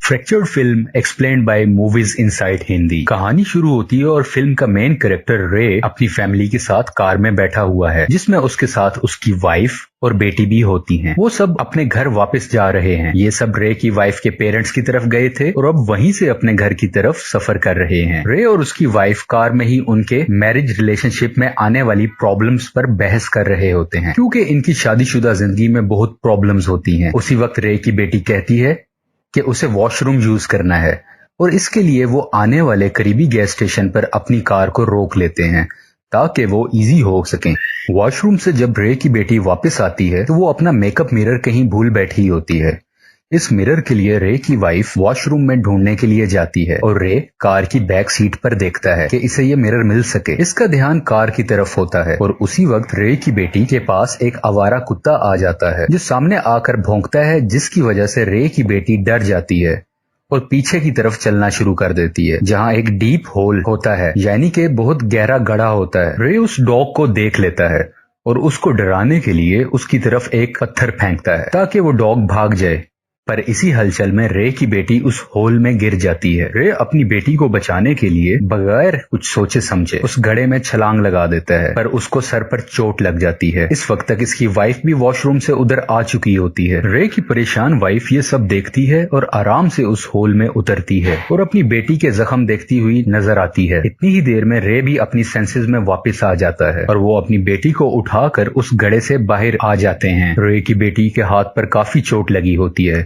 Fractured film explained bye movies inside Hindi. कहानी शुरू होती है और फिल्म का मेन कैरेक्टर रे अपनी फैमिली के साथ कार में बैठा हुआ है, जिसमें उसके साथ उसकी वाइफ और बेटी भी होती हैं। वो सब अपने घर वापस जा रहे हैं। ये सब रे की वाइफ के पेरेंट्स की तरफ गए थे और अब वहीं से अपने घर की तरफ सफर कर रहे हैं। रे और उसकी वाइफ कार में ही उनके मैरिज रिलेशनशिप में आने वाली प्रॉब्लम्स पर बहस कर रहे होते हैं, क्योंकि इनकी शादीशुदा जिंदगी में बहुत प्रॉब्लम्स होती हैं। उसी वक्त रे की बेटी कहती है कि उसे वॉशरूम यूज करना है और इसके लिए वो आने वाले करीबी गैस स्टेशन पर अपनी कार को रोक लेते हैं ताकि वो इजी हो सके। वॉशरूम से जब रे की बेटी वापस आती है तो वो अपना मेकअप मिरर कहीं भूल बैठी होती है। इस मिरर के लिए रे की वाइफ वॉशरूम में ढूंढने के लिए जाती है और रे कार की बैक सीट पर देखता है कि इसे ये मिरर मिल सके। इसका ध्यान कार की तरफ होता है और उसी वक्त रे की बेटी के पास एक आवारा कुत्ता आ जाता है जो सामने आकर भौंकता है, जिसकी वजह से रे की बेटी डर जाती है और पीछे की तरफ चलना शुरू कर देती है, जहाँ एक डीप होल होता है, यानी कि बहुत गहरा गड्ढा होता है। रे उस डॉग को देख लेता है और उसको डराने के लिए उसकी तरफ एक पत्थर फेंकता है ताकि वो डॉग भाग जाए। पर इसी हलचल में रे की बेटी उस होल में गिर जाती है। रे अपनी बेटी को बचाने के लिए बगैर कुछ सोचे समझे उस गड्ढे में छलांग लगा देता है, पर उसको सर पर चोट लग जाती है। इस वक्त तक इसकी वाइफ भी वॉशरूम से उधर आ चुकी होती है। रे की परेशान वाइफ ये सब देखती है और आराम से उस होल में उतरती है और अपनी बेटी के जख्म देखती हुई नजर आती है। इतनी ही देर में रे भी अपनी सेंसेस में वापस आ जाता है और वो अपनी बेटी को उठाकर उस गड्ढे से बाहर आ जाते हैं। रे की बेटी के हाथ पर काफी चोट लगी होती है,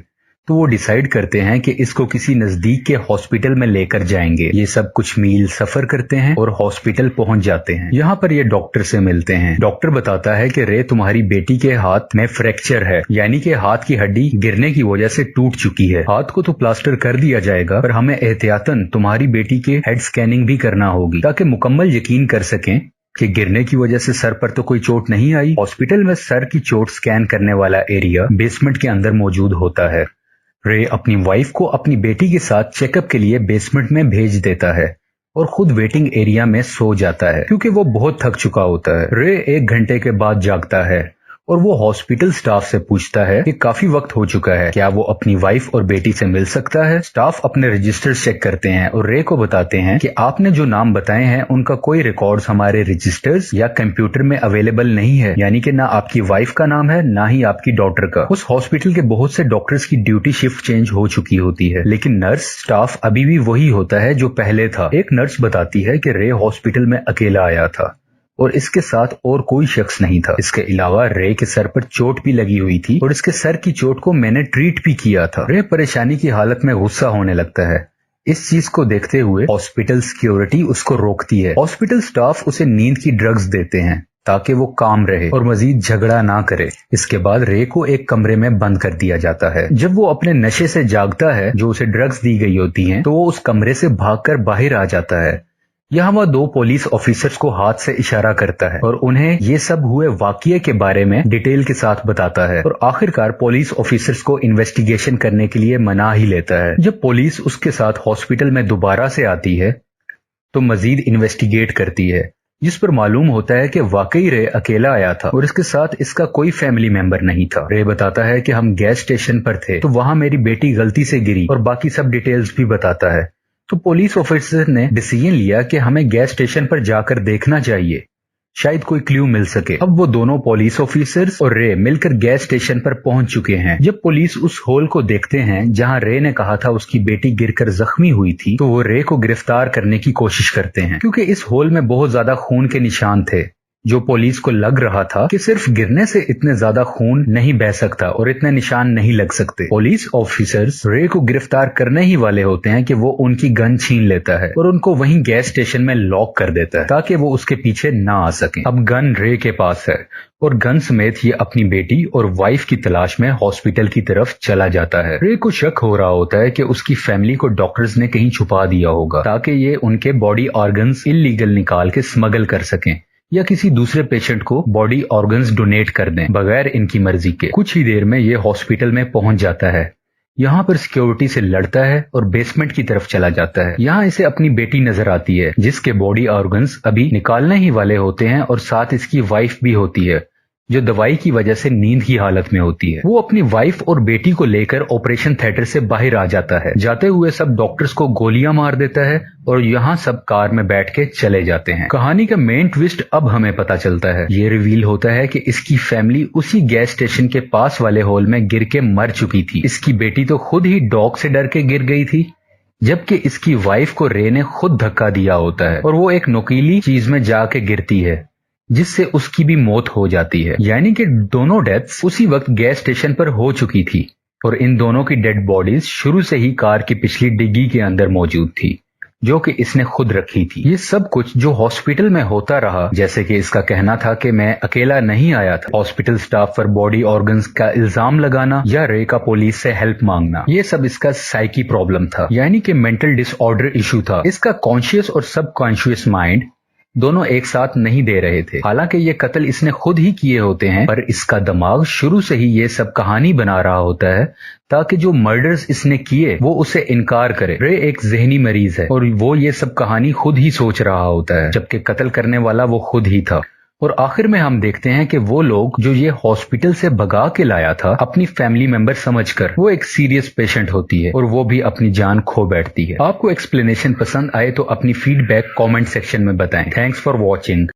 तो वो डिसाइड करते हैं कि इसको किसी नजदीक के हॉस्पिटल में लेकर जाएंगे। ये सब कुछ मील सफर करते हैं और हॉस्पिटल पहुंच जाते हैं। यहाँ पर ये डॉक्टर से मिलते हैं। डॉक्टर बताता है कि रे तुम्हारी बेटी के हाथ में फ्रैक्चर है, यानी कि हाथ की हड्डी गिरने की वजह से टूट चुकी है। हाथ को तो प्लास्टर कर दिया जाएगा, पर हमें एहतियातन तुम्हारी बेटी के हेड स्कैनिंग भी करना होगी ताकि मुकम्मल यकीन कर सकें कि गिरने की वजह से सर पर तो कोई चोट नहीं आई। हॉस्पिटल में सर की चोट स्कैन करने वाला एरिया बेसमेंट के अंदर मौजूद होता है। रे अपनी वाइफ को अपनी बेटी के साथ चेकअप के लिए बेसमेंट में भेज देता है और खुद वेटिंग एरिया में सो जाता है, क्योंकि वो बहुत थक चुका होता है। रे 1 घंटे के बाद जागता है और वो हॉस्पिटल स्टाफ से पूछता है कि काफी वक्त हो चुका है, क्या वो अपनी वाइफ और बेटी से मिल सकता है। स्टाफ अपने रजिस्टर चेक करते हैं और रे को बताते हैं कि आपने जो नाम बताए हैं उनका कोई रिकॉर्ड्स हमारे रजिस्टर्स या कंप्यूटर में अवेलेबल नहीं है, यानी कि ना आपकी वाइफ का नाम है ना ही आपकी डॉटर का। उस हॉस्पिटल के बहुत से डॉक्टर्स की ड्यूटी शिफ्ट चेंज हो चुकी होती है, लेकिन नर्स स्टाफ अभी भी वही होता है जो पहले था। एक नर्स बताती है कि रे हॉस्पिटल में अकेला आया था और इसके साथ और कोई शख्स नहीं था। इसके अलावा रे के सर पर चोट भी लगी हुई थी और इसके सर की चोट को मैंने ट्रीट भी किया था। रे परेशानी की हालत में गुस्सा होने लगता है। इस चीज को देखते हुए हॉस्पिटल सिक्योरिटी उसको रोकती है। हॉस्पिटल स्टाफ उसे नींद की ड्रग्स देते हैं ताकि वो काम रहे और मजीद झगड़ा ना करे। इसके बाद रे को एक कमरे में बंद कर दिया जाता है। जब वो अपने नशे से जागता है जो उसे ड्रग्स दी गई होती हैं, तो वो उस कमरे से भागकर बाहर आ जाता है। यहाँ वह 2 पुलिस ऑफिसर्स को हाथ से इशारा करता है और उन्हें ये सब हुए वाकये के बारे में डिटेल के साथ बताता है और आखिरकार पुलिस ऑफिसर्स को इन्वेस्टिगेशन करने के लिए मना ही लेता है। जब पुलिस उसके साथ हॉस्पिटल में दोबारा से आती है तो मजीद इन्वेस्टिगेट करती है, जिस पर मालूम होता है कि वाकई रे अकेला आया था और इसके साथ इसका कोई फैमिली मेंबर नहीं था। रे बताता है कि हम गैस स्टेशन पर थे तो वहां मेरी बेटी गलती से गिरी और बाकी सब डिटेल्स भी बताता है। तो पुलिस ऑफिसर ने डिसीजन लिया कि हमें गैस स्टेशन पर जाकर देखना चाहिए, शायद कोई क्लू मिल सके। अब वो दोनों पुलिस ऑफिसर्स और रे मिलकर गैस स्टेशन पर पहुंच चुके हैं। जब पुलिस उस होल को देखते हैं जहां रे ने कहा था उसकी बेटी गिरकर जख्मी हुई थी, तो वो रे को गिरफ्तार करने की कोशिश करते हैं, क्योंकि इस होल में बहुत ज्यादा खून के निशान थे जो पुलिस को लग रहा था कि सिर्फ गिरने से इतने ज्यादा खून नहीं बह सकता और इतने निशान नहीं लग सकते। पुलिस ऑफिसर्स रे को गिरफ्तार करने ही वाले होते हैं कि वो उनकी गन छीन लेता है और उनको वहीं गैस स्टेशन में लॉक कर देता है ताकि वो उसके पीछे ना आ सके। अब गन रे के पास है और गन समेत ये अपनी बेटी और वाइफ की तलाश में हॉस्पिटल की तरफ चला जाता है। रे को शक हो रहा होता है कि उसकी फैमिली को डॉक्टर्स ने कहीं छुपा दिया होगा ताकि ये उनके बॉडी ऑर्गन्स इलीगल निकाल के स्मगल कर सकें या किसी दूसरे पेशेंट को बॉडी ऑर्गन्स डोनेट कर दें बगैर इनकी मर्जी के। कुछ ही देर में ये हॉस्पिटल में पहुंच जाता है। यहाँ पर सिक्योरिटी से लड़ता है और बेसमेंट की तरफ चला जाता है। यहाँ इसे अपनी बेटी नजर आती है जिसके बॉडी ऑर्गन्स अभी निकालने ही वाले होते हैं और साथ इसकी वाइफ भी होती है। जो दवाई की वजह से नींद की हालत में होती है। वो अपनी वाइफ और बेटी को लेकर ऑपरेशन थिएटर से बाहर आ जाता है। जाते हुए सब डॉक्टर्स को गोलियां मार देता है और यहाँ सब कार में बैठ के चले जाते हैं। कहानी का मेन ट्विस्ट अब हमें पता चलता है। ये रिवील होता है कि इसकी फैमिली उसी गैस स्टेशन के पास वाले हॉल में गिर के मर चुकी थी। इसकी बेटी तो खुद ही डॉग से डर के गिर गई थी, जबकि इसकी वाइफ को रे ने खुद धक्का दिया होता है और वो एक नुकीली चीज में जाके गिरती है, जिससे उसकी भी मौत हो जाती है। यानी कि दोनों डेथ्स उसी वक्त गैस स्टेशन पर हो चुकी थी और इन दोनों की डेड बॉडीज शुरू से ही कार की पिछली डिग्गी के अंदर मौजूद थी, जो कि इसने खुद रखी थी। ये सब कुछ जो हॉस्पिटल में होता रहा, जैसे कि इसका कहना था कि मैं अकेला नहीं आया था, हॉस्पिटल स्टाफ पर बॉडी ऑर्गन्स का इल्जाम लगाना या रे का पुलिस से हेल्प मांगना, ये सब इसका साइकी प्रॉब्लम था, यानी कि मेंटल डिसऑर्डर इशू था। इसका कॉन्शियस और सबकॉन्शियस माइंड दोनों एक साथ नहीं दे रहे थे। हालांकि ये कत्ल इसने खुद ही किए होते हैं, पर इसका दिमाग शुरू से ही ये सब कहानी बना रहा होता है ताकि जो मर्डर्स इसने किए वो उसे इनकार करे। रे एक जहनी मरीज है और वो ये सब कहानी खुद ही सोच रहा होता है, जबकि कत्ल करने वाला वो खुद ही था। और आखिर में हम देखते हैं कि वो लोग जो ये हॉस्पिटल से भगा के लाया था अपनी फैमिली मेंबर समझकर, वो एक सीरियस पेशेंट होती है और वो भी अपनी जान खो बैठती है। आपको एक्सप्लेनेशन पसंद आए तो अपनी फीडबैक कमेंट सेक्शन में बताएं। Thanks for watching.